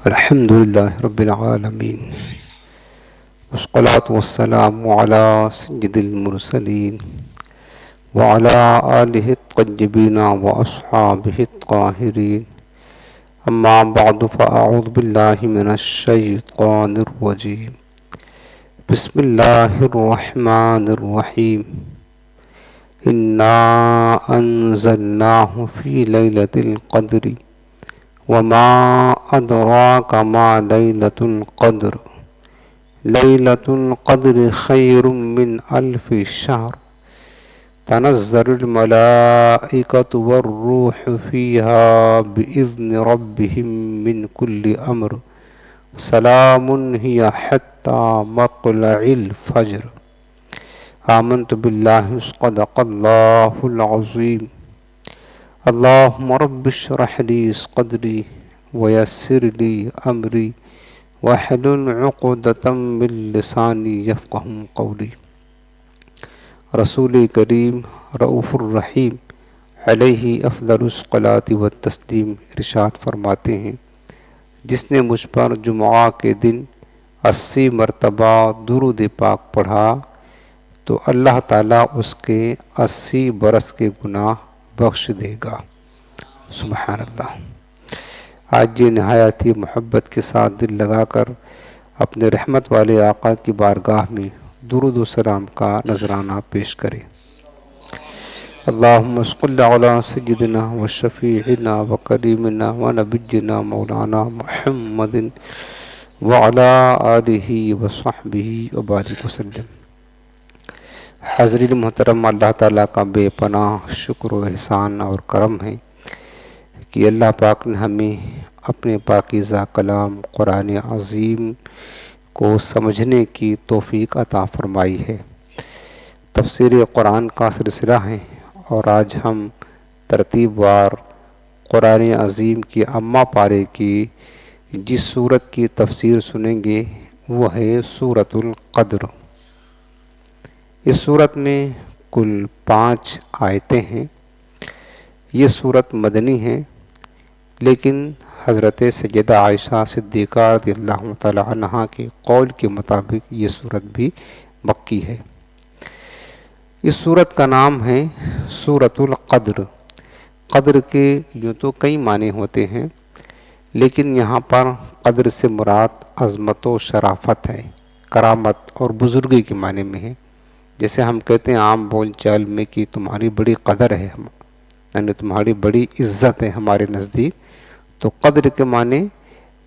الحمد لله رب العالمين والصلاة والسلام على سيد المرسلين وعلى آله الطيبين وأصحابه الطاهرين أما بعد فأعوذ بالله من الشيطان الرجيم بسم الله الرحمن الرحيم إنا أنزلناه في ليلة القدر وما أدراك ما ليلة القدر ليلة القدر خير من ألف شهر تنزل الملائكة والروح فيها بإذن ربهم من كل أمر سلام هي حتى مطلع الفجر آمنت بالله صدق الله العظيم اللهم رب اشرح لي صدري ويسر لي أمري واحلل عقدة من لساني يفقهوا قولي۔ رسول کریم رؤوف الرحیم علیہ افضل الصلاۃ والتسلیم ارشاد فرماتے ہیں، جس نے مجھ پر جمعہ کے دن 80 مرتبہ درود پاک پڑھا تو اللہ تعالیٰ اس کے 80 برس کے گناہ بخش دے گا۔ سبحان اللہ۔ آج یہ نہایت ہی محبت کے ساتھ دل لگا کر اپنے رحمت والے آقا کی بارگاہ میں درود و سلام کا نذرانہ پیش کریں۔ اللہم صل علی سیدنا و شفیعنا و کریمنا و نبینا مولانا محمد وعلی آلہ و صحبہ و بارک وسلم۔ حاضرین محترم، اللہ تعالیٰ کا بے پناہ شکر و احسان اور کرم ہے کہ اللہ پاک نے ہمیں اپنے پاکیزہ کلام قرآن عظیم کو سمجھنے کی توفیق عطا فرمائی ہے۔ تفسیر قرآن کا سلسلہ ہے اور آج ہم ترتیب وار قرآن عظیم کی اماں پارے کی جس سورت کی تفسیر سنیں گے وہ ہے سورۃ القدر۔ اس سورت میں کل 5 آیتیں ہیں۔ یہ سورت مدنی ہے، لیکن حضرت سیدہ عائشہ صدیقہ رضی اللہ تعالی عنہ کے قول کے مطابق یہ سورت بھی مکی ہے۔ اس سورت کا نام ہے سورۃ القدر۔ قدر کے یوں تو کئی معنی ہوتے ہیں، لیکن یہاں پر قدر سے مراد عظمت و شرافت ہے، کرامت اور بزرگی کے معنی میں ہے۔ جیسے ہم کہتے ہیں عام بول چال میں کہ تمہاری بڑی قدر ہے، یعنی تمہاری بڑی عزت ہے ہمارے نزدیک، تو قدر کے معنی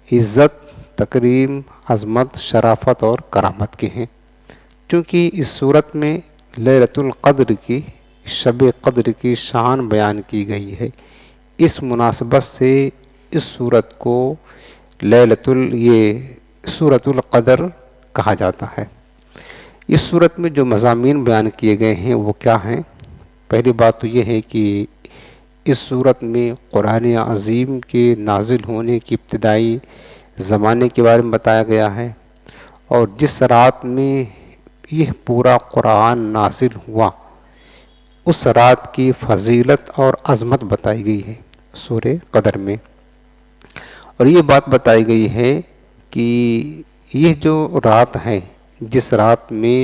عزت، تکریم، عظمت، شرافت اور کرامت کے ہیں۔ چونکہ اس صورت میں لیلۃ القدر کی، شب قدر کی شان بیان کی گئی ہے، اس مناسبت سے اس صورت کو سورۃ القدر کہا جاتا ہے۔ اس صورت میں جو مضامین بیان کیے گئے ہیں وہ کیا ہیں؟ پہلی بات تو یہ ہے کہ اس صورت میں قرآن عظیم کے نازل ہونے کی ابتدائی زمانے کے بارے میں بتایا گیا ہے، اور جس رات میں یہ پورا قرآن نازل ہوا اس رات کی فضیلت اور عظمت بتائی گئی ہے سورہ قدر میں۔ اور یہ بات بتائی گئی ہے کہ یہ جو رات ہے، جس رات میں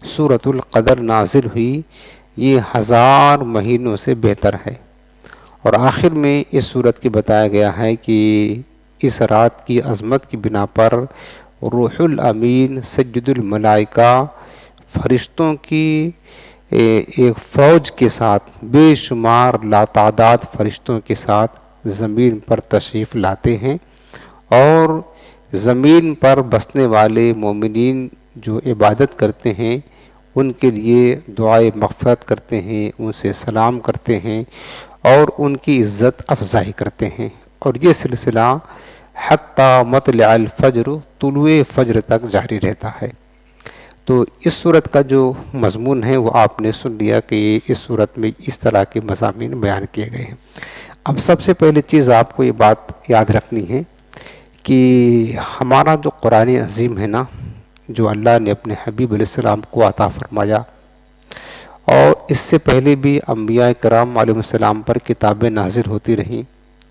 سورۃ القدر نازل ہوئی، یہ 1000 مہینوں سے بہتر ہے۔ اور آخر میں اس صورت کی بتایا گیا ہے کہ اس رات کی عظمت کی بنا پر روح الامین سید الملائکہ فرشتوں کی ایک فوج کے ساتھ، بے شمار لاتعداد فرشتوں کے ساتھ زمین پر تشریف لاتے ہیں، اور زمین پر بسنے والے مومنین جو عبادت کرتے ہیں ان کے لیے دعائے مغفرت کرتے ہیں، ان سے سلام کرتے ہیں اور ان کی عزت افزائی کرتے ہیں۔ اور یہ سلسلہ حتی مطلع الفجر، طلوع فجر تک جاری رہتا ہے۔ تو اس صورت کا جو مضمون ہے وہ آپ نے سن لیا کہ اس صورت میں اس طرح کے مضامین بیان کیے گئے ہیں۔ اب سب سے پہلی چیز آپ کو یہ بات یاد رکھنی ہے کہ ہمارا جو قرآن عظیم ہے نا، جو اللہ نے اپنے حبیب علیہ السلام کو عطا فرمایا، اور اس سے پہلے بھی انبیاء کرام علیہ السلام پر کتابیں نازل ہوتی رہیں،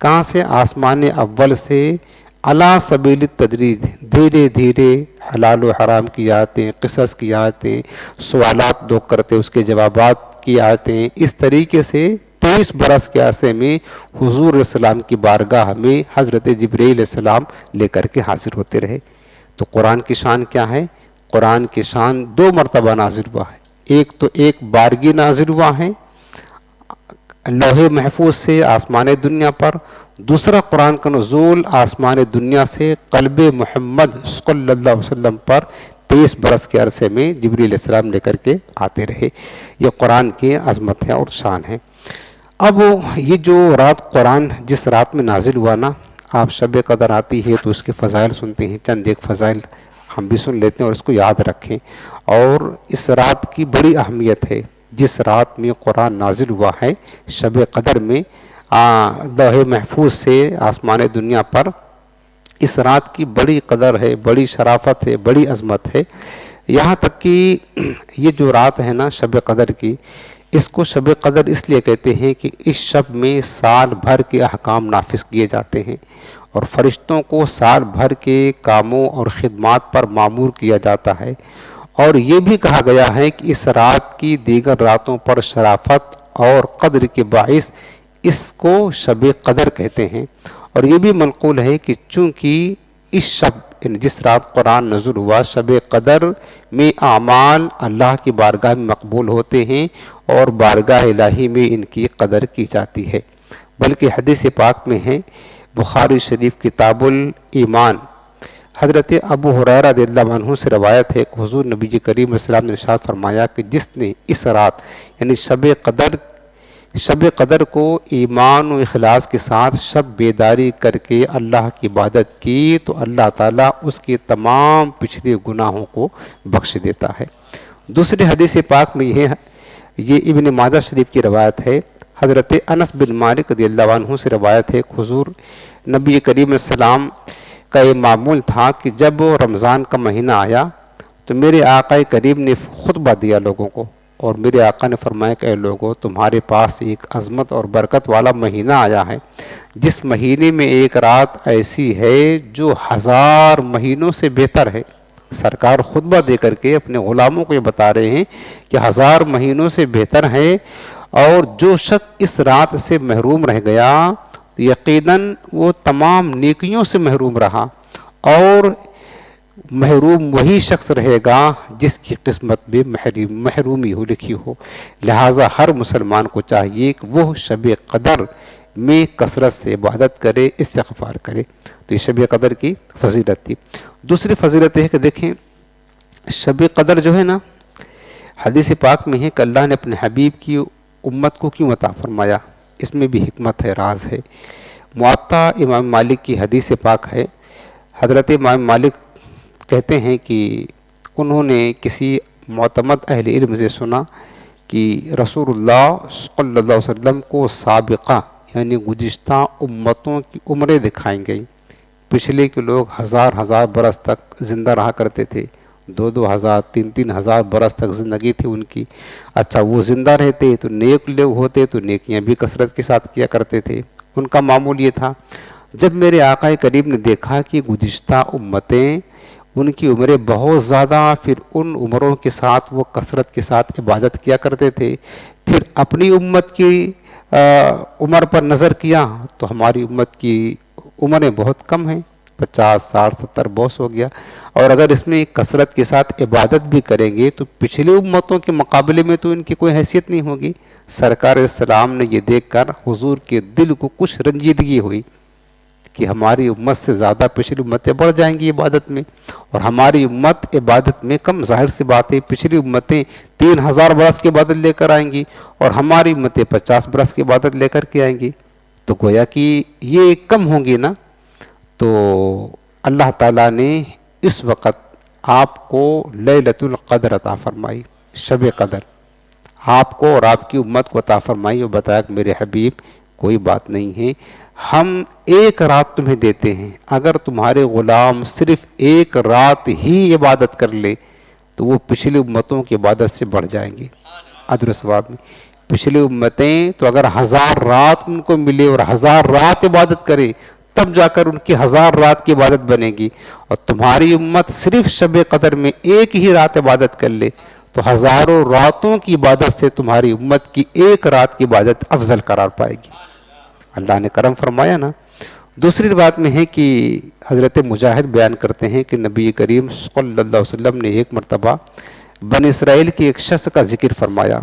کہاں سے؟ آسمان اول سے علی سبیل التدریج، دھیرے دھیرے حلال و حرام کی آیتیں، قصص کی آیتیں، سوالات لوگ کرتے اس کے جوابات کی آیتیں، اس طریقے سے 23 برس کے عرصے میں حضور علیہ السلام کی بارگاہ میں حضرت جبرائیل علیہ السلام لے کر کے حاضر ہوتے رہے۔ تو قرآن کی شان کیا ہے؟ قرآن کی شان 2 مرتبہ نازل ہوا ہے، ایک تو ایک بارگی نازل ہوا ہے لوح محفوظ سے آسمان دنیا پر، دوسرا قرآن کا نزول آسمان دنیا سے قلب محمد صلی اللہ علیہ وسلم پر 23 برس کے عرصے میں جبرائیل علیہ السلام لے کر کے آتے رہے۔ یہ قرآن کی عظمت ہے اور شان ہے۔ اب یہ جو رات قرآن جس رات میں نازل ہوا نا، آپ شب قدر آتی ہے تو اس کے فضائل سنتے ہیں، چند ایک فضائل ہم بھی سن لیتے ہیں اور اس کو یاد رکھیں۔ اور اس رات کی بڑی اہمیت ہے، جس رات میں قرآن نازل ہوا ہے شب قدر میں لوح محفوظ سے آسمان دنیا پر، اس رات کی بڑی قدر ہے، بڑی شرافت ہے، بڑی عظمت ہے۔ یہاں تک کہ یہ جو رات ہے نا شب قدر کی، اس کو شب قدر اس لیے کہتے ہیں کہ اس شب میں سال بھر کے احکام نافذ کیے جاتے ہیں اور فرشتوں کو سال بھر کے کاموں اور خدمات پر مامور کیا جاتا ہے۔ اور یہ بھی کہا گیا ہے کہ اس رات کی دیگر راتوں پر شرافت اور قدر کے باعث اس کو شب قدر کہتے ہیں۔ اور یہ بھی منقول ہے کہ چونکہ اس شب جس رات قرآن نزول ہوا شب قدر میں اعمال اللہ کی بارگاہ میں مقبول ہوتے ہیں اور بارگاہ الہی میں ان کی قدر کی جاتی ہے۔ بلکہ حدیث پاک میں ہے، بخاری شریف کتاب الایمان، حضرت ابو ہریرہ رضی اللہ عنہ سے روایت ہے کہ حضور نبی کریم علیہ السلام نے ارشاد فرمایا کہ جس نے اس رات یعنی شب قدر کو ایمان و اخلاص کے ساتھ شب بیداری کر کے اللہ کی عبادت کی تو اللہ تعالیٰ اس کے تمام پچھلے گناہوں کو بخش دیتا ہے۔ دوسری حدیث پاک میں یہ ابن ماجہ شریف کی روایت ہے، حضرت انس بن مالک رضی اللہ عنہ سے روایت ہے کہ حضور نبی کریم علیہ السلام کا یہ معمول تھا کہ جب رمضان کا مہینہ آیا تو میرے آقا کریم نے خطبہ دیا لوگوں کو، اور میرے آقا نے فرمایا کہ اے لوگو، تمہارے پاس ایک عظمت اور برکت والا مہینہ آیا ہے، جس مہینے میں ایک رات ایسی ہے جو 1000 مہینوں سے بہتر ہے۔ سرکار خطبہ دے کر کے اپنے غلاموں کو یہ بتا رہے ہیں کہ 1000 مہینوں سے بہتر ہے، اور جو شخص اس رات سے محروم رہ گیا یقیناً وہ تمام نیکیوں سے محروم رہا، اور محروم وہی شخص رہے گا جس کی قسمت میں محرومی ہو لکھی ہو۔ لہٰذا ہر مسلمان کو چاہیے کہ وہ شب قدر میں کثرت سے عبادت کرے، استغفار کرے۔ تو یہ شب قدر کی فضیلت تھی۔ دوسری فضیلت ہے کہ دیکھیں شب قدر جو ہے نا، حدیث پاک میں ہے کہ اللہ نے اپنے حبیب کی امت کو کیوں عطا فرمایا، اس میں بھی حکمت ہے، راز ہے۔ موطا امام مالک کی حدیث پاک ہے، حضرت امام مالک کہتے ہیں کہ انہوں نے کسی معتمد اہل علم سے سنا کہ رسول اللہ صلی اللہ علیہ وسلم کو سابقہ یعنی گزشتہ امتوں کی عمریں دکھائیں گئی۔ پچھلے کے لوگ 1000 برس تک زندہ رہا کرتے تھے، 2000 3000 برس تک زندگی تھی ان کی۔ اچھا وہ زندہ رہتے تو نیک لوگ ہوتے تو نیکیاں بھی کثرت کے ساتھ کیا کرتے تھے، ان کا معمول یہ تھا۔ جب میرے آقا کریم نے دیکھا کہ گزشتہ امتیں ان کی عمریں بہت زیادہ، پھر ان عمروں کے ساتھ وہ کثرت کے ساتھ عبادت کیا کرتے تھے، پھر اپنی امت کی عمر پر نظر کیا تو ہماری امت کی عمریں بہت کم ہیں، 50 60 70 بہت ہو گیا، اور اگر اس میں کثرت کے ساتھ عبادت بھی کریں گے تو پچھلے امتوں کے مقابلے میں تو ان کی کوئی حیثیت نہیں ہوگی۔ سرکار السلام نے یہ دیکھ کر حضور کے دل کو کچھ رنجیدگی ہوئی کہ ہماری امت سے زیادہ پچھلی امتیں بڑھ جائیں گی عبادت میں، اور ہماری امت عبادت میں کم، ظاہر سی بات ہے پچھلی امتیں 3000 برس کی عبادت لے کر آئیں گی اور ہماری امتیں 50 برس کی عبادت لے کر کے آئیں گی، تو گویا کہ یہ کم ہوں گی نا۔ تو اللہ تعالیٰ نے اس وقت آپ کو لیلۃ القدر عطا فرمائی، شب قدر آپ کو اور آپ کی امت کو عطا فرمائی، اور بتایا کہ میرے حبیب کوئی بات نہیں ہے، ہم ایک رات تمہیں دیتے ہیں، اگر تمہارے غلام صرف ایک رات ہی عبادت کر لے تو وہ پچھلی امتوں کی عبادت سے بڑھ جائیں گے اجر و ثواب میں۔ پچھلی امتیں تو اگر 1000 رات ان کو ملے اور 1000 رات عبادت کرے تب جا کر ان کی 1000 رات کی عبادت بنے گی، اور تمہاری امت صرف شب قدر میں ایک ہی رات عبادت کر لے تو ہزاروں راتوں کی عبادت سے تمہاری امت کی ایک رات کی عبادت افضل قرار پائے گی۔ اللہ نے کرم فرمایا نا۔ دوسری بات میں ہے کہ حضرت مجاہد بیان کرتے ہیں کہ نبی کریم صلی اللہ علیہ وسلم نے ایک مرتبہ بنی اسرائیل کے ایک شخص کا ذکر فرمایا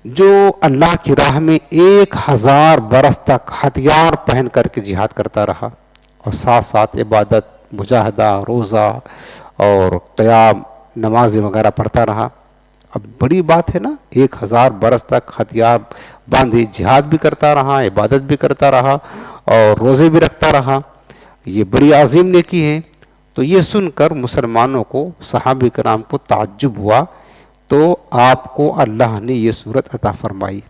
جو اللہ کی راہ میں 1000 برس تک ہتھیار پہن کر کے جہاد کرتا رہا اور ساتھ ساتھ عبادت، مجاہدہ، روزہ اور قیام، نماز وغیرہ پڑھتا رہا۔ اب بڑی بات ہے نا، 1000 برس تک ہتھیار باندھے جہاد بھی کرتا رہا، عبادت بھی کرتا رہا اور روزے بھی رکھتا رہا، یہ بڑی عظیم نیکی ہے۔ تو یہ سن کر مسلمانوں کو، صحابہ کرام کو تعجب ہوا، تو آپ کو اللہ نے یہ صورت عطا فرمائی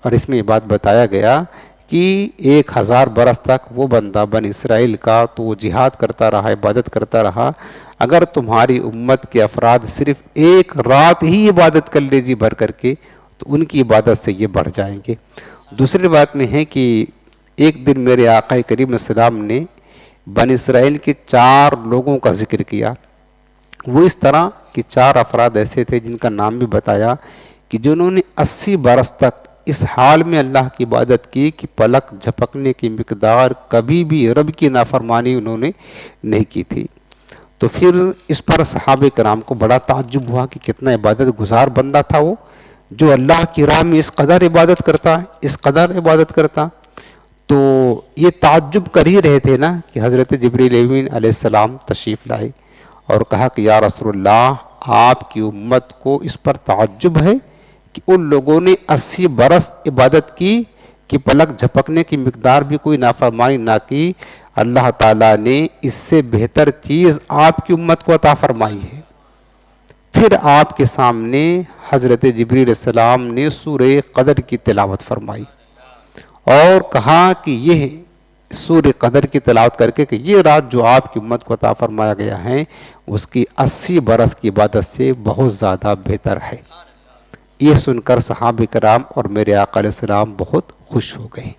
اور اس میں یہ بات بتایا گیا کہ 1000 برس تک وہ بندہ بنی اسرائیل کا تو وہ جہاد کرتا رہا، عبادت کرتا رہا، اگر تمہاری امت کے افراد صرف ایک رات ہی عبادت کر لے جی بھر کر کے تو ان کی عبادت سے یہ بڑھ جائیں گے۔ دوسری بات میں ہے کہ ایک دن میرے آقا کریم السلام نے بنی اسرائیل کے 4 لوگوں کا ذکر کیا، وہ اس طرح کہ 4 افراد ایسے تھے جن کا نام بھی بتایا کہ جنہوں نے 80 برس تک اس حال میں اللہ کی عبادت کی کہ پلک جھپکنے کی مقدار کبھی بھی رب کی نافرمانی انہوں نے نہیں کی تھی۔ تو پھر اس پر صحابہ کرام کو بڑا تعجب ہوا کہ کتنا عبادت گزار بندہ تھا وہ، جو اللہ کی راہ میں اس قدر عبادت کرتا، اس قدر عبادت کرتا۔ تو یہ تعجب کر ہی رہے تھے نا کہ حضرت جبریل امین علیہ السلام تشریف لائے اور کہا کہ یا رسول اللہ، آپ کی امت کو اس پر تعجب ہے کہ ان لوگوں نے 80 برس عبادت کی کہ پلک جھپکنے کی مقدار بھی کوئی نافرمانی نہ کی، اللہ تعالیٰ نے اس سے بہتر چیز آپ کی امت کو عطا فرمائی ہے۔ پھر آپ کے سامنے حضرت جبریل علیہ السلام نے سورہ قدر کی تلاوت فرمائی اور کہا کہ یہ سورہ قدر کی تلاوت کر کے کہ یہ رات جو آپ کی امت کو عطا فرمایا گیا ہے اس کی 80 برس کی عبادت سے بہت زیادہ بہتر ہے۔ یہ سن کر صحابہ کرام اور میرے آقا علیہ السلام بہت خوش ہو گئے،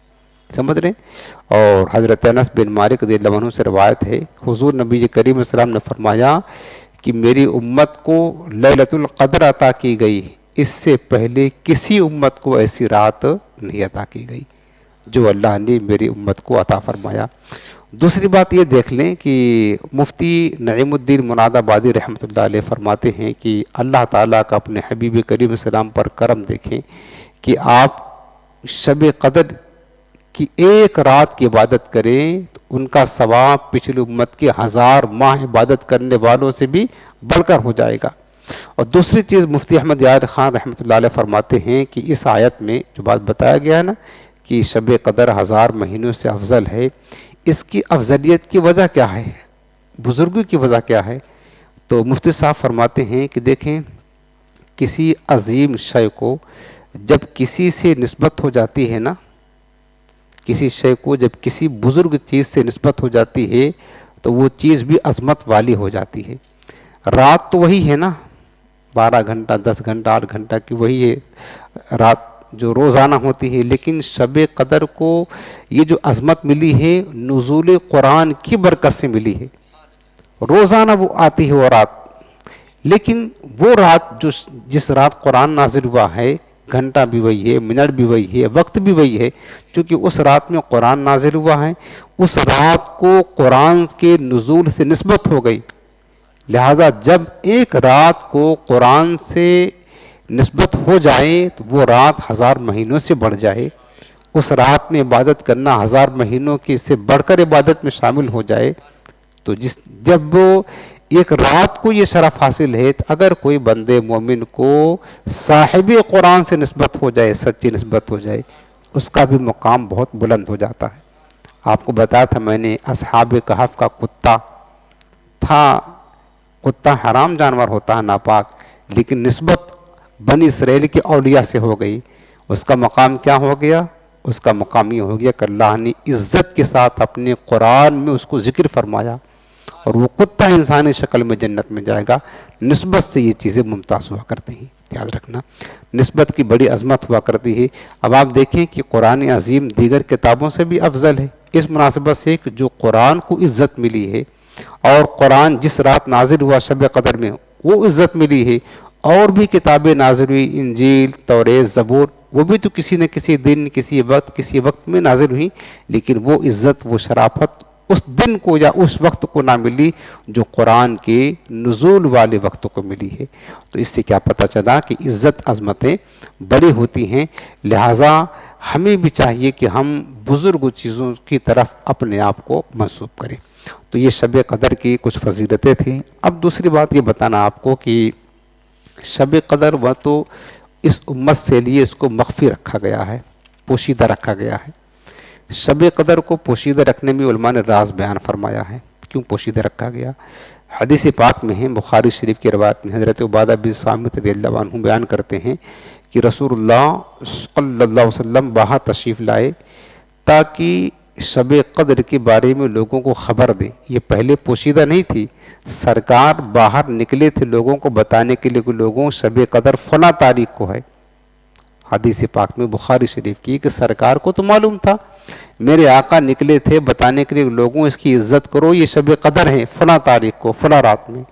سمجھ رہے ہیں۔ اور حضرت انس بن مالک رضی اللہ عنہ سے روایت ہے، حضور نبی کریم علیہ السلام نے فرمایا کہ میری امت کو لیلۃ القدر عطا کی گئی، اس سے پہلے کسی امت کو ایسی رات نہیں عطا کی گئی جو اللہ نے میری امت کو عطا فرمایا۔ دوسری بات یہ دیکھ لیں کہ مفتی نعیم الدین مناد آبادی رحمۃ اللہ علیہ فرماتے ہیں کہ اللہ تعالیٰ کا اپنے حبیب کریم السلام پر کرم دیکھیں کہ آپ شب قدر کی ایک رات کی عبادت کریں تو ان کا ثواب پچھلی امت کے 1000 ماہ عبادت کرنے والوں سے بھی بڑھ کر ہو جائے گا۔ اور دوسری چیز مفتی احمد یار خان رحمۃ اللہ علیہ فرماتے ہیں کہ اس آیت میں جو بات بتایا گیا ہے نا کہ شب قدر 1000 مہینوں سے افضل ہے، اس کی افضلیت کی وجہ کیا ہے، بزرگی کی وجہ کیا ہے؟ تو مفتی صاحب فرماتے ہیں کہ دیکھیں، کسی عظیم شے کو جب کسی سے نسبت ہو جاتی ہے نا، کسی شے کو جب کسی بزرگ چیز سے نسبت ہو جاتی ہے تو وہ چیز بھی عظمت والی ہو جاتی ہے۔ رات تو وہی ہے نا، 12 گھنٹہ 10 گھنٹہ 8 گھنٹہ کی وہی ہے رات جو روزانہ ہوتی ہے، لیکن شب قدر کو یہ جو عظمت ملی ہے نزول قرآن کی برکت سے ملی ہے۔ روزانہ وہ آتی ہے وہ رات، لیکن وہ رات جس رات قرآن نازل ہوا ہے، گھنٹہ بھی وہی ہے، منٹ بھی وہی ہے، وقت بھی وہی ہے، چونکہ اس رات میں قرآن نازل ہوا ہے، اس رات کو قرآن کے نزول سے نسبت ہو گئی، لہذا جب ایک رات کو قرآن سے نسبت ہو جائے تو وہ رات 1000 مہینوں سے بڑھ جائے، اس رات میں عبادت کرنا 1000 مہینوں کی سے بڑھ کر عبادت میں شامل ہو جائے، تو جب وہ ایک رات کو یہ شرف حاصل ہے، تو اگر کوئی بندے مومن کو صاحب قرآن سے نسبت ہو جائے، سچی نسبت ہو جائے، اس کا بھی مقام بہت بلند ہو جاتا ہے۔ آپ کو بتایا تھا میں نے اصحاب کہف کا کتا تھا، کتا حرام جانور ہوتا ہے، ناپاک، لیکن نسبت بنی اسرائیل کے اولیاء سے ہو گئی، اس کا مقام کیا ہو گیا؟ اس کا مقام یہ ہو گیا کہ اللہ نے عزت کے ساتھ اپنے قرآن میں اس کو ذکر فرمایا اور وہ کتا انسانی شکل میں جنت میں جائے گا. نسبت سے یہ چیزیں ممتاز ہوا کرتی ہیں، یاد رکھنا نسبت کی بڑی عظمت ہوا کرتی ہے. اب آپ دیکھیں کہ قرآن عظیم دیگر کتابوں سے بھی افضل ہے اس مناسبت سے کہ جو قرآن کو عزت ملی ہے، اور قرآن جس رات نازل ہوا شب قدر میں وہ عزت ملی ہے. اور بھی کتابیں نازل ہوئی، انجیل، توریت، زبور، وہ بھی تو کسی نہ کسی دن، کسی وقت میں نازل ہوئی، لیکن وہ عزت، وہ شرافت اس دن کو یا اس وقت کو نہ ملی جو قرآن کے نزول والے وقت کو ملی ہے. تو اس سے کیا پتہ چلا کہ عزت عظمتیں بڑی ہوتی ہیں. لہٰذا ہمیں بھی چاہیے کہ ہم بزرگ چیزوں کی طرف اپنے آپ کو منسوب کریں. تو یہ شب قدر کی کچھ فضیلتیں تھیں. اب دوسری بات یہ بتانا آپ کو کہ شب قدر وہ تو اس امت سے لیے اس کو مخفی رکھا گیا ہے، پوشیدہ رکھا گیا ہے. شب قدر کو پوشیدہ رکھنے میں علماء نے راز بیان فرمایا ہے. کیوں پوشیدہ رکھا گیا؟ حدیث پاک میں ہیں، بخاری شریف کی روایت میں حضرت عبادہ بن صامت رضی اللہ عنہ بیان کرتے ہیں کہ رسول اللہ صلی اللہ علیہ وسلم باہر تشریف لائے تاکہ شب قدر کے بارے میں لوگوں کو خبر دیں. یہ پہلے پوشیدہ نہیں تھی، سرکار باہر نکلے تھے لوگوں کو بتانے کے لیے کہ لوگوں شب قدر فلاں تاریخ کو ہے. حدیث پاک میں بخاری شریف کی کہ سرکار کو تو معلوم تھا، میرے آقا نکلے تھے بتانے کے لیے لوگوں اس کی عزت کرو، یہ شب قدر ہے فلاں تاریخ کو فلاں رات میں.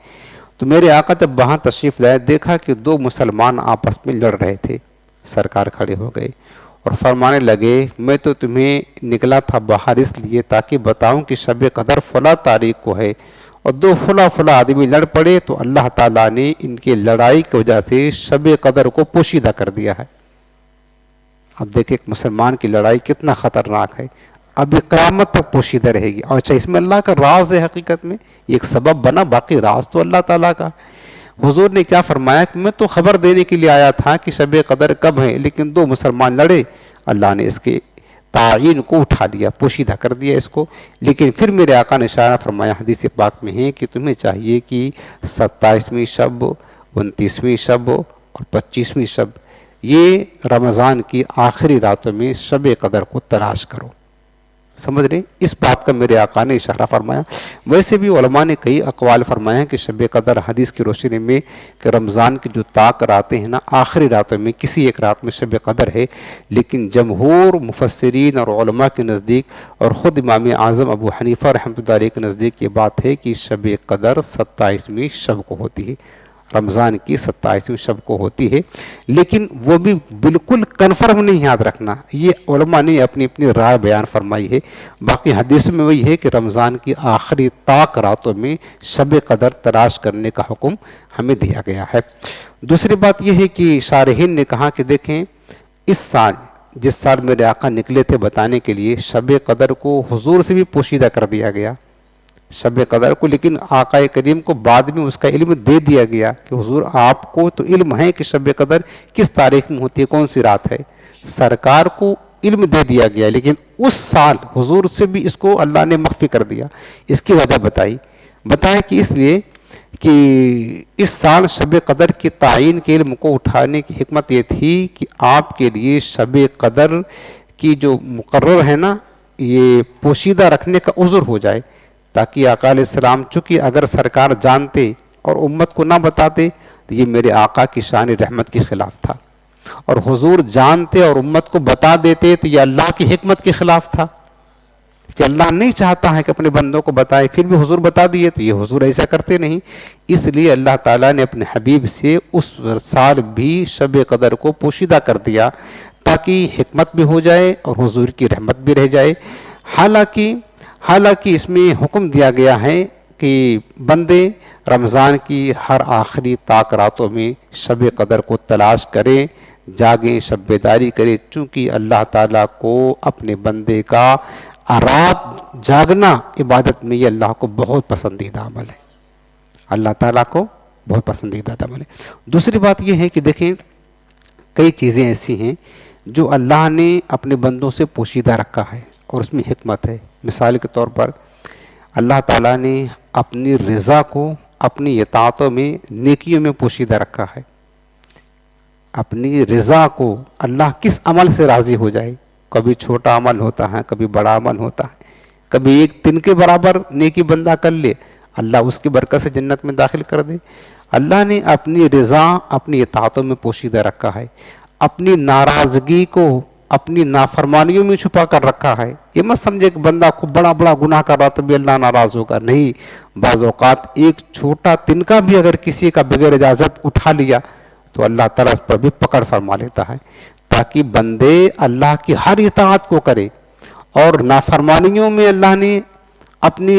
تو میرے آقا جب وہاں تشریف لائے دیکھا کہ دو مسلمان آپس میں لڑ رہے تھے. سرکار کھڑے ہو گئے اور فرمانے لگے میں تو تمہیں نکلا تھا باہر اس لیے تاکہ بتاؤں کہ شب قدر فلاں تاریخ کو ہے، اور دو فلاں آدمی لڑ پڑے تو اللہ تعالیٰ نے ان کی لڑائی کی وجہ سے شب قدر کو پوشیدہ کر دیا ہے. اب دیکھیں ایک مسلمان کی لڑائی کتنا خطرناک ہے، اب قیامت تک پوشیدہ رہے گی. اور اچھا اس میں اللہ کا راز ہے، حقیقت میں یہ ایک سبب بنا، باقی راز تو اللہ تعالیٰ کا. حضور نے کیا فرمایا کہ میں تو خبر دینے کے لیے آیا تھا کہ شب قدر کب ہے، لیکن دو مسلمان لڑے، اللہ نے اس کے تعین کو اٹھا لیا، پوشیدہ کر دیا اس کو. لیکن پھر میرے آقا نے اشارہ فرمایا حدیث پاک میں ہے کہ تمہیں چاہیے کہ 27ویں شب، 29ویں شب اور 25ویں شب، یہ رمضان کی آخری راتوں میں شب قدر کو تلاش کرو. سمجھ رہے؟ اس بات کا میرے آقا نے اشارہ فرمایا. ویسے بھی علماء نے کئی اقوال فرمائے ہیں کہ شب قدر حدیث کی روشنی میں کہ رمضان کی جو طاق راتیں ہیں نا، آخری راتوں میں کسی ایک رات میں شب قدر ہے. لیکن جمہور مفسرین اور علماء کے نزدیک اور خود امام اعظم ابو حنیفہ رحمۃ اللہ علیہ کے نزدیک یہ بات ہے کہ شب قدر 27ویں شب کو ہوتی ہے، رمضان کی 27ویں شب کو ہوتی ہے. لیکن وہ بھی بالکل کنفرم نہیں، یاد رکھنا، یہ علماء نے اپنی اپنی رائے بیان فرمائی ہے. باقی حدیث میں وہی ہے کہ رمضان کی آخری طاق راتوں میں شب قدر تلاش کرنے کا حکم ہمیں دیا گیا ہے. دوسری بات یہ ہے کہ شارحین نے کہا کہ دیکھیں اس سال، جس سال میرے آقا نکلے تھے بتانے کے لیے، شب قدر کو حضور سے بھی پوشیدہ کر دیا گیا شب قدر کو. لیکن آقا کریم کو بعد میں اس کا علم دے دیا گیا کہ حضور آپ کو تو علم ہے کہ شب قدر کس تاریخ میں ہوتی ہے، کون سی رات ہے. سرکار کو علم دے دیا گیا، لیکن اس سال حضور سے بھی اس کو اللہ نے مخفی کر دیا. اس کی وجہ بتائیں کہ اس لیے کہ اس سال شب قدر کی تعین کے علم کو اٹھانے کی حکمت یہ تھی کہ آپ کے لیے شب قدر کی جو مقرر ہے نا، یہ پوشیدہ رکھنے کا عذر ہو جائے، تاکہ آقا علیہ السلام، چونکہ اگر سرکار جانتے اور امت کو نہ بتاتے تو یہ میرے آقا کی شان رحمت کے خلاف تھا، اور حضور جانتے اور امت کو بتا دیتے تو یہ اللہ کی حکمت کے خلاف تھا کہ اللہ نہیں چاہتا ہے کہ اپنے بندوں کو بتائے، پھر بھی حضور بتا دیے تو یہ حضور ایسا کرتے نہیں. اس لیے اللہ تعالیٰ نے اپنے حبیب سے اس سال بھی شب قدر کو پوشیدہ کر دیا تاکہ حکمت بھی ہو جائے اور حضور کی رحمت بھی رہ جائے. حالانکہ اس میں حکم دیا گیا ہے کہ بندے رمضان کی ہر آخری طاق راتوں میں شب قدر کو تلاش کریں، جاگیں، شب بیداری کریں، چونکہ اللہ تعالیٰ کو اپنے بندے کا رات جاگنا عبادت میں یہ اللہ کو بہت پسندیدہ عمل ہے، اللہ تعالیٰ کو بہت پسندیدہ عمل ہے. دوسری بات یہ ہے کہ دیکھیں کئی چیزیں ایسی ہیں جو اللہ نے اپنے بندوں سے پوشیدہ رکھا ہے اور اس میں حکمت ہے. مثال کے طور پر اللہ تعالیٰ نے اپنی رضا کو اپنی اطاعتوں میں، نیکیوں میں پوشیدہ رکھا ہے. اپنی رضا کو اللہ کس عمل سے راضی ہو جائے، کبھی چھوٹا عمل ہوتا ہے، کبھی بڑا عمل ہوتا ہے، کبھی ایک دن کے برابر نیکی بندہ کر لے، اللہ اس کی برکت سے جنت میں داخل کر دے۔ اللہ نے اپنی رضا اپنی اطاعتوں میں پوشیدہ رکھا ہے، اپنی ناراضگی کو اپنی نافرمانیوں میں چھپا کر رکھا ہے۔ یہ مت سمجھے کہ بندہ کو بڑا بڑا گناہ کر رہا تو بھی اللہ ناراض ہوگا، نہیں، بعض اوقات ایک چھوٹا تنکا بھی اگر کسی کا بغیر اجازت اٹھا لیا تو اللہ تعالیٰ اس پر بھی پکڑ فرما لیتا ہے، تاکہ بندے اللہ کی ہر اطاعت کو کرے۔ اور نافرمانیوں میں اللہ نے اپنی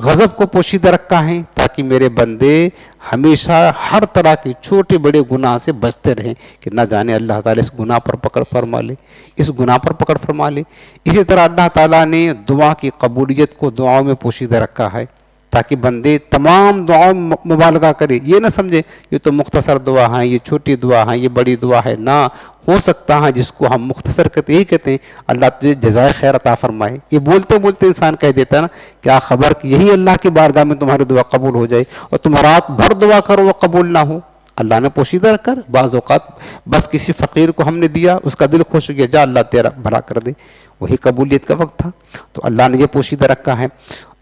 غضب کو پوشیدہ رکھا ہے تاکہ میرے بندے ہمیشہ ہر طرح کے چھوٹے بڑے گناہ سے بچتے رہیں، کہ نہ جانے اللہ تعالیٰ اس گناہ پر پکڑ فرما لے، اس گناہ پر پکڑ فرما لے۔ اسی طرح اللہ تعالیٰ نے دعا کی قبولیت کو دعاؤں میں پوشیدہ رکھا ہے تاکہ بندے تمام دعاؤں میں مبالغہ کرے، یہ نہ سمجھے یہ تو مختصر دعا ہے، یہ چھوٹی دعا ہے، یہ بڑی دعا ہے، نہ ہو سکتا ہے جس کو ہم مختصر کہتے ہی کہتے ہیں اللہ تجھے جزائے خیر عطا فرمائے۔ یہ بولتے بولتے انسان کہہ دیتا ہے نا، کیا خبر کہ یہی اللہ کی بارگاہ میں تمہاری دعا قبول ہو جائے، اور تم رات بھر دعا کرو وہ قبول نہ ہو۔ اللہ نے پوشیدہ رکھ کر بعض اوقات بس کسی فقیر کو ہم نے دیا، اس کا دل خوش ہو گیا، جا اللہ تیرا بھلا کر دے، وہی قبولیت کا وقت تھا، تو اللہ نے یہ پوشیدہ رکھا ہے۔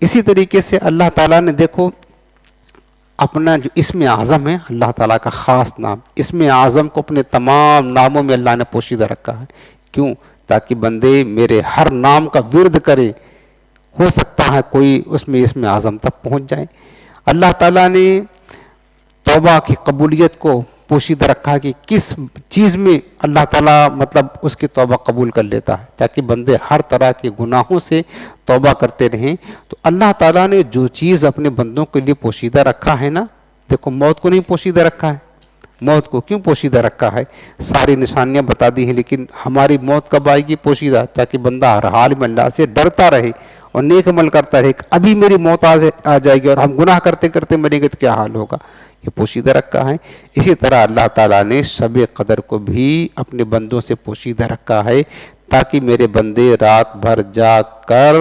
اسی طریقے سے اللہ تعالیٰ نے دیکھو اپنا جو اسم اعظم ہے، اللہ تعالیٰ کا خاص نام، اسم اعظم کو اپنے تمام ناموں میں اللہ نے پوشیدہ رکھا ہے۔ کیوں؟ تاکہ بندے میرے ہر نام کا ورد کرے، ہو سکتا ہے کوئی اس میں اسم اعظم تک پہنچ جائے۔ اللہ تعالیٰ نے توبہ کی قبولیت کو پوشیدہ رکھا کہ کس چیز میں اللہ تعالیٰ مطلب اس کی توبہ قبول کر لیتا ہے، تاکہ بندے ہر طرح کے گناہوں سے توبہ کرتے رہیں۔ تو اللہ تعالیٰ نے جو چیز اپنے بندوں کے لیے پوشیدہ رکھا ہے نا، دیکھو موت کو نہیں پوشیدہ رکھا ہے، موت کو کیوں پوشیدہ رکھا ہے؟ ساری نشانیاں بتا دی ہیں، لیکن ہماری موت کب آئے گی پوشیدہ؟ تاکہ بندہ ہر حال میں اللہ سے ڈرتا رہے اور نیک عمل کرتا رہے، کہ ابھی میری موت آ جائے گی اور ہم گناہ کرتے کرتے مریں گے تو کیا حال ہوگا، یہ پوشیدہ رکھا ہے۔ اسی طرح اللہ تعالیٰ نے شب قدر کو بھی اپنے بندوں سے پوشیدہ رکھا ہے تاکہ میرے بندے رات بھر جاگ کر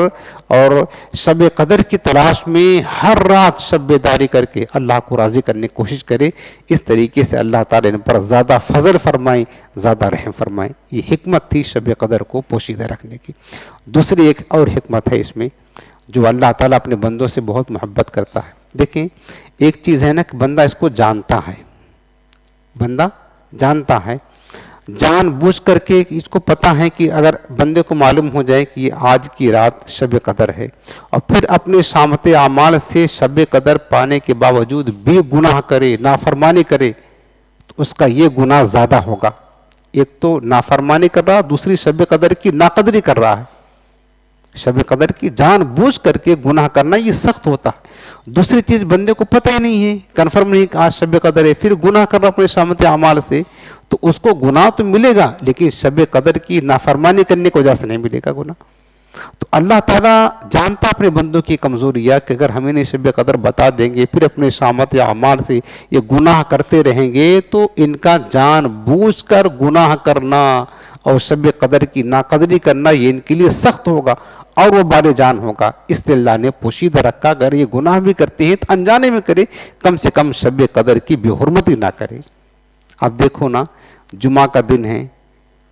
اور شب قدر کی تلاش میں ہر رات شب بیداری کر کے اللہ کو راضی کرنے کی کوشش کرے۔ اس طریقے سے اللہ تعالیٰ نے پر زیادہ فضل فرمائیں، زیادہ رحم فرمائیں۔ یہ حکمت تھی شب قدر کو پوشیدہ رکھنے کی۔ دوسری ایک اور حکمت ہے اس میں، جو اللہ تعالیٰ اپنے بندوں سے بہت محبت کرتا ہے۔ دیکھیں ایک چیز ہے نا کہ بندہ اس کو جانتا ہے، بندہ جانتا ہے، جان بوجھ کر کے اس کو پتہ ہے کہ اگر بندے کو معلوم ہو جائے کہ یہ آج کی رات شب قدر ہے، اور پھر اپنے شامت اعمال سے شب قدر پانے کے باوجود بھی گناہ کرے، نافرمانی کرے، تو اس کا یہ گناہ زیادہ ہوگا۔ ایک تو نافرمانی کر رہا، دوسری شب قدر کی ناقدری کر رہا ہے۔ شب قدر کی جان بوجھ کر کے گناہ کرنا یہ سخت ہوتا ہے۔ دوسری چیز بندے کو پتہ ہی نہیں ہے، کنفرم نہیں کہ آج شب قدر ہے، پھر گناہ کر رہا اپنے شامت اعمال سے، تو اس کو گناہ تو ملے گا لیکن شب قدر کی نافرمانی کرنے کی وجہ سے نہیں ملے گا گناہ۔ تو اللہ تعالیٰ جانتا اپنے بندوں کی کمزوریاں کہ اگر ہمیں نے شب قدر بتا دیں گے پھر اپنے شامت اعمال سے یہ گناہ کرتے رہیں گے تو ان کا جان بوجھ کر گناہ کرنا اور شب قدر کی ناقدری کرنا یہ ان کے لیے سخت ہوگا اور وہ بار جان ہوگا۔ اس لیے اللہ نے پوشیدہ رکھا اگر یہ گناہ بھی کرتے ہیں تو انجانے میں کرے، کم سے کم شب قدر کی بے حرمتی نہ کرے۔ اب دیکھو نا، جمعہ کا دن ہے،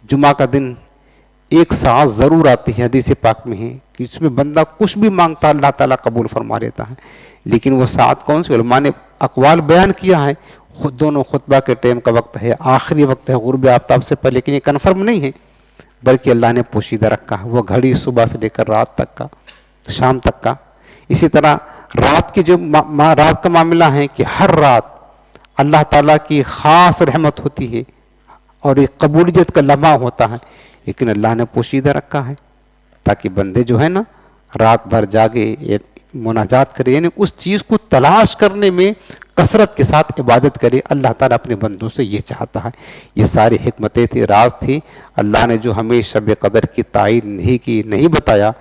جمعہ کا دن ایک ساعت ضرور آتی ہے، حدیث پاک میں ہے کہ اس میں بندہ کچھ بھی مانگتا اللہ تعالیٰ قبول فرما لیتا ہے، لیکن وہ ساعت کون سی؟ علماء نے اقوال بیان کیا ہے، خود دونوں خطبہ کے ٹائم کا وقت ہے، آخری وقت ہے غروب آفتاب سے پہلے، لیکن یہ کنفرم نہیں ہے، بلکہ اللہ نے پوشیدہ رکھا ہے وہ گھڑی صبح سے لے کر رات تک کا، شام تک کا۔ اسی طرح رات کی جو رات کا معاملہ ہے کہ ہر رات اللہ تعالیٰ کی خاص رحمت ہوتی ہے اور ایک قبولیت کا لمحہ ہوتا ہے، لیکن اللہ نے پوشیدہ رکھا ہے تاکہ بندے جو ہے نا رات بھر جاگے مناجات کرے، یعنی اس چیز کو تلاش کرنے میں کثرت کے ساتھ عبادت کرے۔ اللہ تعالیٰ اپنے بندوں سے یہ چاہتا ہے۔ یہ ساری حکمتیں تھی، راز تھی، اللہ نے جو ہمیں شب قدر کی تعین نہیں کی، نہیں بتایا،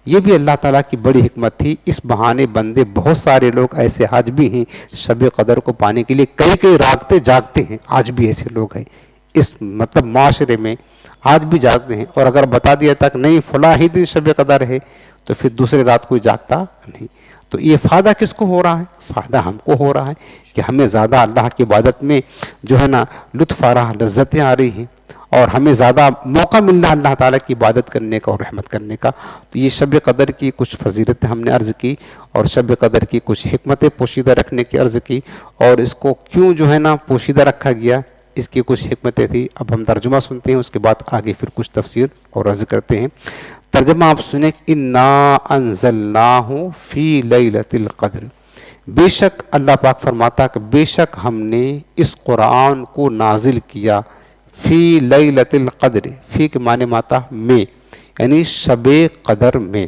یہ بھی اللہ تعالیٰ کی بڑی حکمت تھی۔ اس بہانے بندے بہت سارے لوگ ایسے آج بھی ہیں شب قدر کو پانے کے لیے کئی راتیں جاگتے ہیں، آج بھی ایسے لوگ ہیں اس مطلب معاشرے میں، آج بھی جاگتے ہیں، اور اگر بتا دیا تک نہیں فلاں ہی دن شب قدر ہے تو پھر دوسری رات کوئی جاگتا نہیں۔ تو یہ فائدہ کس کو ہو رہا ہے؟ فائدہ ہم کو ہو رہا ہے کہ ہمیں زیادہ اللہ کی عبادت میں جو ہے نا لطف آ رہا، لذتیں آ رہی ہیں، اور ہمیں زیادہ موقع مل رہا اللہ تعالیٰ کی عبادت کرنے کا اور رحمت کرنے کا. تو یہ شب قدر کی کچھ فضیلتیں ہم نے عرض کی اور شب قدر کی کچھ حکمتیں پوشیدہ رکھنے کی عرض کی, اور اس کو کیوں جو ہے نا پوشیدہ رکھا گیا اس کی کچھ حکمتیں تھی. اب ہم ترجمہ سنتے ہیں, اس کے بعد آگے پھر کچھ تفسیر اور عرض کرتے ہیں. ترجمہ آپ سنیں, انا انزلناہ فی لیلۃ القدر, بے شک اللہ پاک فرماتا کہ بے شک ہم نے اس قرآن کو نازل کیا فی لیلۃ القدر, فی کے معنی ماتا میں, یعنی شب قدر میں.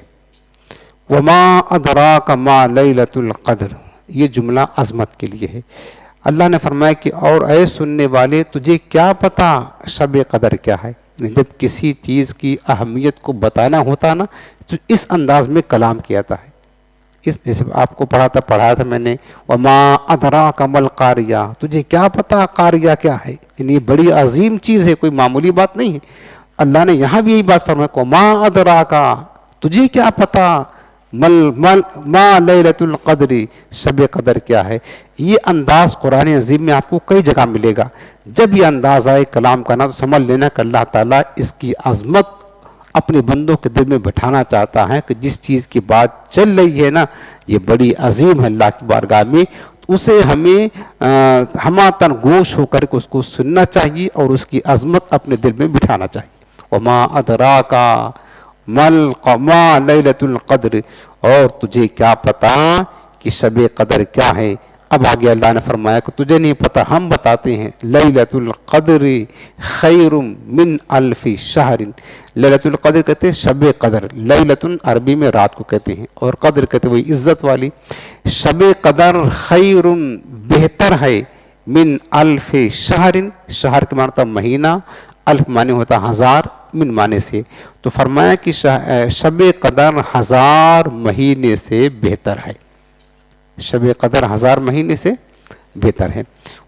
وما ادراک ما لیلۃ القدر, یہ جملہ عظمت کے لیے ہے. اللہ نے فرمایا کہ اور اے سننے والے تجھے کیا پتا شب قدر کیا ہے. جب کسی چیز کی اہمیت کو بتانا ہوتا نا تو اس انداز میں کلام کیا جاتا ہے. اس جیسے آپ کو پڑھایا تھا میں نے, وما ادراک ما القاریہ, تجھے کیا پتا قاریہ کیا ہے, یعنی یہ بڑی عظیم چیز ہے, کوئی معمولی بات نہیں ہے. اللہ نے یہاں بھی یہی بات فرمایا, وما ادراک, تجھے کیا پتا ما لیلۃ القدر, شب قدر کیا ہے. یہ انداز قرآن عظیم میں آپ کو کئی جگہ ملے گا. جب یہ انداز آئے کلام کا نا تو سمجھ لینا کہ اللہ تعالیٰ اس کی عظمت اپنے بندوں کے دل میں بٹھانا چاہتا ہے کہ جس چیز کی بات چل رہی ہے نا یہ بڑی عظیم ہے اللہ کی بارگاہ میں, تو اسے ہمیں ہماتن گوش ہو کر کے اس کو سننا چاہیے اور اس کی عظمت اپنے دل میں بٹھانا چاہیے. وما ادراک ما لیلۃ القدر, اور تجھے کیا پتا کہ شب قدر کیا ہے. اب آگے اللہ نے فرمایا کہ تجھے نہیں پتا, ہم بتاتے ہیں. لیلۃ القدر خیر من الف شہر, لیلۃ القدر کہتے ہیں شب قدر. لیلۃ عربی میں رات کو کہتے ہیں, اور قدر کہتے ہیں وہی عزت والی. شب قدر خیر بہتر ہے, من الف شہر, شہر کے معنی مہینہ, الف معنی ہوتا ہزار, من معنی سے. تو فرمایا کہ شب قدر 1000 مہینے سے بہتر ہے. شب قدر 1000 مہینے سے بہتر ہے.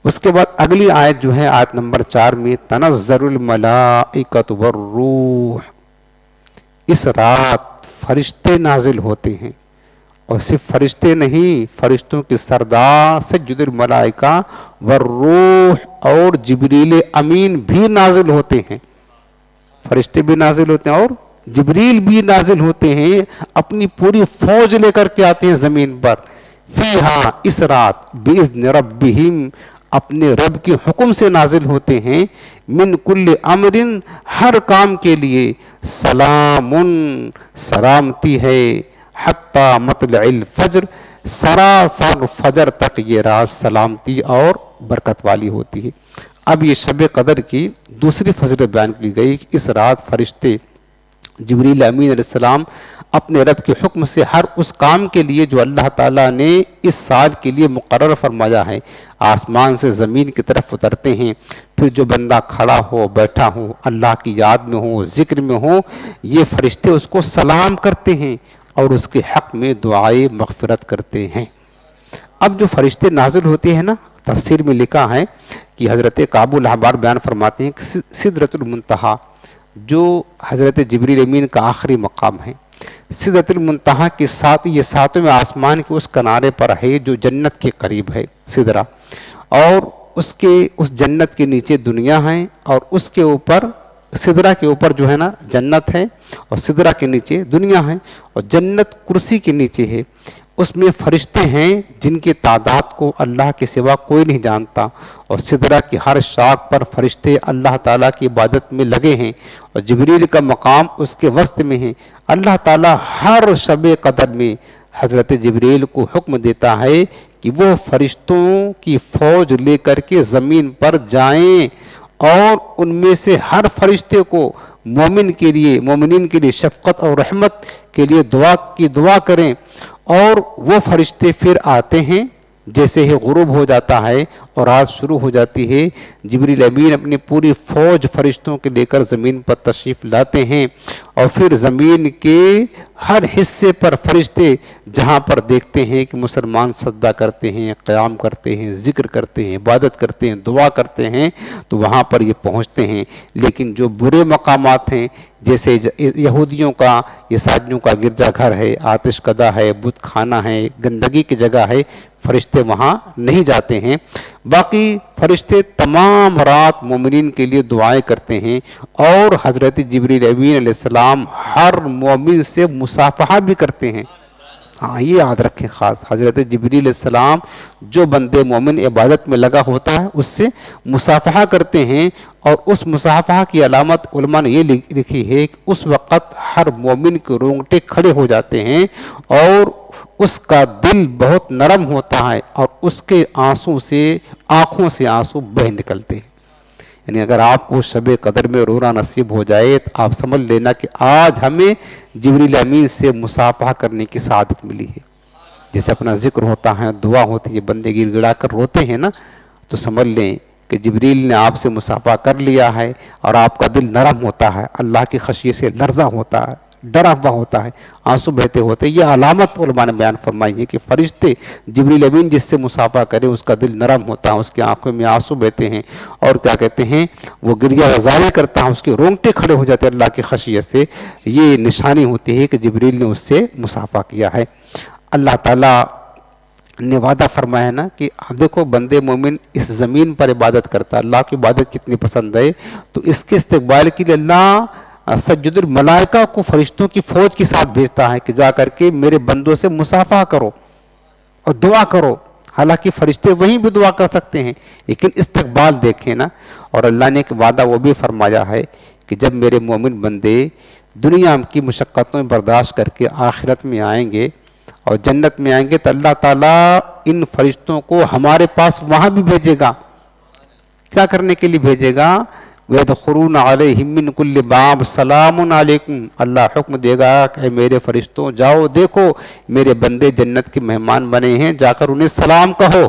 اس کے بعد اگلی آیت جو ہے آیت نمبر 4 میں, تنزل الملائکۃ والروح, اس رات فرشتے نازل ہوتے ہیں, اور صرف فرشتے نہیں, فرشتوں کی سردار سید الملائکہ والروح, اور جبریل امین بھی نازل ہوتے ہیں. فرشتے بھی نازل ہوتے ہیں اور جبریل بھی نازل ہوتے ہیں, اپنی پوری فوج لے کر کے آتے ہیں زمین پر. فیہا, اس رات, باذن ربہم, اپنے رب کے حکم سے نازل ہوتے ہیں. من کل امر, ہر کام کے لیے. سلام, سلامتی ہے. حتی مطلع الفجر, سراسر فجر تک یہ رات سلامتی اور برکت والی ہوتی ہے. اب یہ شب قدر کی دوسری فضیلت بیان کی گئی کہ اس رات فرشتے جبریل امین علیہ السلام اپنے رب کے حکم سے ہر اس کام کے لیے جو اللہ تعالیٰ نے اس سال کے لیے مقرر فرمایا ہے آسمان سے زمین کی طرف اترتے ہیں. پھر جو بندہ کھڑا ہو, بیٹھا ہو, اللہ کی یاد میں ہو, ذکر میں ہو, یہ فرشتے اس کو سلام کرتے ہیں اور اس کے حق میں دعائے مغفرت کرتے ہیں. اب جو فرشتے نازل ہوتے ہیں نا, تفسیر میں لکھا ہے کہ حضرت کعب الاحبار بیان فرماتے ہیں کہ سدرۃ المنتہا جو حضرت جبریل امین کا آخری مقام ہے, سدرۃ المنتہا کے ساتھ یہ ساتویں آسمان کے اس کنارے پر ہے جو جنت کے قریب ہے سدرہ, اور اس جنت کے نیچے دنیا ہے, اور اس کے اوپر سدرہ کے اوپر جو ہے نا جنت ہے, اور سدرہ کے نیچے دنیا ہے, اور جنت کرسی کے نیچے ہے. اس میں فرشتے ہیں جن کی تعداد کو اللہ کے سوا کوئی نہیں جانتا, اور سدرہ کی ہر شاخ پر فرشتے اللہ تعالیٰ کی عبادت میں لگے ہیں, اور جبریل کا مقام اس کے وسط میں ہے. اللہ تعالیٰ ہر شب قدر میں حضرت جبریل کو حکم دیتا ہے کہ وہ فرشتوں کی فوج لے کر کے زمین پر جائیں, اور ان میں سے ہر فرشتے کو مومنین کے لیے شفقت اور رحمت کے لیے دعا کریں. اور وہ فرشتے پھر آتے ہیں, جیسے ہی غروب ہو جاتا ہے اور رات شروع ہو جاتی ہے, جبریل امین اپنی پوری فوج فرشتوں کے لے کر زمین پر تشریف لاتے ہیں, اور پھر زمین کے ہر حصے پر فرشتے جہاں پر دیکھتے ہیں کہ مسلمان سجدہ کرتے ہیں, قیام کرتے ہیں, ذکر کرتے ہیں, عبادت کرتے ہیں, دعا کرتے ہیں, تو وہاں پر یہ پہنچتے ہیں. لیکن جو برے مقامات ہیں جیسے یہودیوں کا عیسائیوں کا گرجا گھر ہے، آتش کدہ ہے، بت خانہ ہے، گندگی کی جگہ ہے، فرشتے وہاں نہیں جاتے ہیں۔ باقی فرشتے تمام رات مومنین کے لیے دعائیں کرتے ہیں، اور حضرت جبریل امین علیہ السلام ہر مومن سے مصافحہ بھی کرتے ہیں۔ ہاں یہ یاد رکھیں خاص، حضرت جبریل علیہ السلام جو بندے مومن عبادت میں لگا ہوتا ہے اس سے مصافحہ کرتے ہیں، اور اس مصافحہ کی علامت علماء نے یہ لکھی ہے کہ اس وقت ہر مومن کے رونگٹے کھڑے ہو جاتے ہیں، اور اس کا دل بہت نرم ہوتا ہے، اور اس کے آنکھوں سے آنسو بہہ نکلتے ہیں۔ یعنی اگر آپ کو شب قدر میں رونا نصیب ہو جائے تو آپ سمجھ لینا کہ آج ہمیں جبریل امین سے مصافحہ کرنے کی سعادت ملی ہے۔ جیسے اپنا ذکر ہوتا ہے، دعا ہوتی ہے، بندے گڑ گڑا کر روتے ہیں نا، تو سمجھ لیں کہ جبریل نے آپ سے مصافحہ کر لیا ہے، اور آپ کا دل نرم ہوتا ہے، اللہ کی خشیت سے لرزہ ہوتا ہے، ڈرا ہوا ہوتا ہے، آنسو بہتے ہوتے ہیں۔ یہ علامت علماء نے بیان فرمائی ہے کہ فرشتے جبریل امین جس سے مصافحہ کرے اس کا دل نرم ہوتا ہے، اس کی آنکھوں میں آنسو بہتے ہیں، اور کیا کہتے ہیں وہ گریہ وزاری کرتا ہے، اس کے رونگٹے کھڑے ہو جاتے ہیں اللہ کی خشیت سے۔ یہ نشانی ہوتی ہے کہ جبریل نے اس سے مصافحہ کیا ہے۔ اللہ تعالیٰ نے وعدہ فرمایا نا کہ دیکھو بندے مومن اس زمین پر عبادت کرتا ہے، اللہ کی عبادت کتنی پسند ہے، تو اس کے استقبال کے لیے اللہ سجد الملائکہ کو فرشتوں کی فوج کے ساتھ بھیجتا ہے کہ جا کر کے میرے بندوں سے مصافحہ کرو اور دعا کرو۔ حالانکہ فرشتے وہیں بھی دعا کر سکتے ہیں، لیکن استقبال دیکھیں نا۔ اور اللہ نے ایک وعدہ وہ بھی فرمایا ہے کہ جب میرے مومن بندے دنیا کی مشقتوں میں برداشت کر کے آخرت میں آئیں گے اور جنت میں آئیں گے، تو اللہ تعالیٰ ان فرشتوں کو ہمارے پاس وہاں بھی بھیجے گا۔ کیا کرنے کے لیے بھیجے گا؟ وَيَدْخُلُونَ عَلَيْهِم مِّن كُلِّ بَابٍ سَلَامٌ عَلَيْكُمْ۔ اللہ حکم دے گا کہ اے میرے فرشتوں جاؤ دیکھو میرے بندے جنت کے مہمان بنے ہیں، جا کر انہیں سلام کہو۔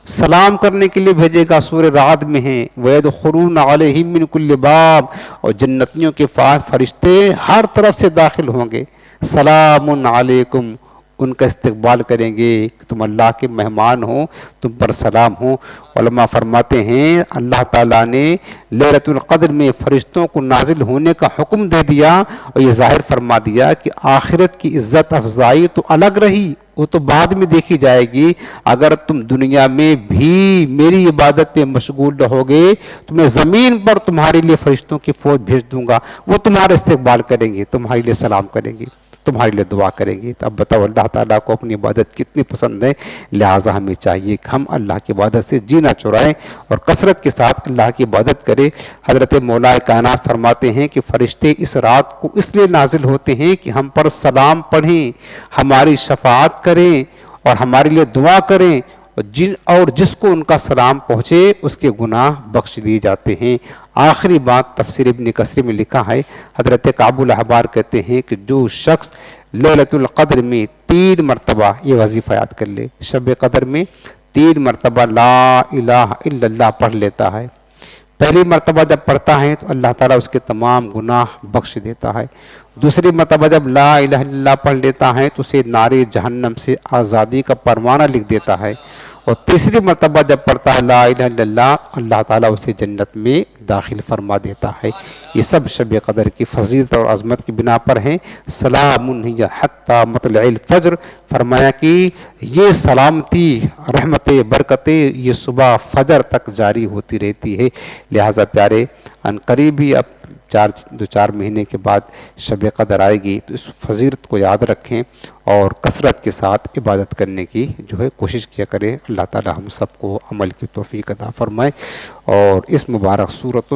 سلام کرنے کے لیے بھیجے گا، سورہ رعد میں ہے وَيَدْخُلُونَ عَلَيْهِم مِّن كُلِّ بَابٍ، اور جنتیوں کے پاس فرشتے ہر طرف سے داخل ہوں گے، سلام علیکم، ان کا استقبال کریں گے کہ تم اللہ کے مہمان ہو، تم پر سلام ہو۔ علماء فرماتے ہیں اللہ تعالیٰ نے لیلۃ القدر میں فرشتوں کو نازل ہونے کا حکم دے دیا، اور یہ ظاہر فرما دیا کہ آخرت کی عزت افزائی تو الگ رہی، وہ تو بعد میں دیکھی جائے گی۔ اگر تم دنیا میں بھی میری عبادت میں مشغول رہو گے تو میں زمین پر تمہارے لیے فرشتوں کی فوج بھیج دوں گا، وہ تمہارا استقبال کریں گے، تمہارے لیے سلام کریں گے، تمہارے لیے دعا کریں گے۔ تو اب بتاؤ اللہ تعالیٰ کو اپنی عبادت کتنی پسند ہے، لہٰذا ہمیں چاہیے کہ ہم اللہ کی عبادت سے جینا چرائیں اور کثرت کے ساتھ اللہ کی عبادت کریں۔ حضرت مولا کائنات فرماتے ہیں کہ فرشتے اس رات کو اس لیے نازل ہوتے ہیں کہ ہم پر سلام پڑھیں، ہماری شفاعت کریں اور ہمارے لیے دعا کریں، اور جس کو ان کا سلام پہنچے اس کے گناہ بخش دیے جاتے ہیں۔ آخری بات تفسیر ابن کثیر میں لکھا ہے، حضرت کعب الاحبار کہتے ہیں کہ جو شخص لیلۃ القدر میں 3 مرتبہ یہ وظیفہ یاد کر لے، شب قدر میں 3 مرتبہ لا الہ الا اللہ پڑھ لیتا ہے، پہلی مرتبہ جب پڑھتا ہے تو اللہ تعالیٰ اس کے تمام گناہ بخش دیتا ہے، دوسری مرتبہ جب لا الہ الا اللہ پڑھ لیتا ہے تو اسے نار جہنم سے آزادی کا پروانہ لکھ دیتا ہے، اور تیسری مرتبہ جب پڑھتا ہے لا الہ الا اللہ، اللہ تعالیٰ اسے جنت میں داخل فرما دیتا ہے۔ یہ سب شب قدر کی فضیلت اور عظمت کی بنا پر ہیں۔ سلام ہی حتی مطلع الفجر، فرمایا کہ یہ سلامتی، رحمتیں، برکتیں یہ صبح فجر تک جاری ہوتی رہتی ہے۔ لہٰذا پیارے ان قریب ہی اب 4 مہینے کے بعد شب قدر آئے گی، تو اس فضیلت کو یاد رکھیں اور کثرت کے ساتھ عبادت کرنے کی کوشش کیا کریں۔ اللہ تعالی ہم سب کو عمل کی توفیق عطا فرمائے، اور اس مبارک صورت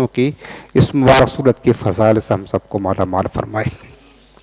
کی فضائل سے ہم سب کو مالا مال فرمائے۔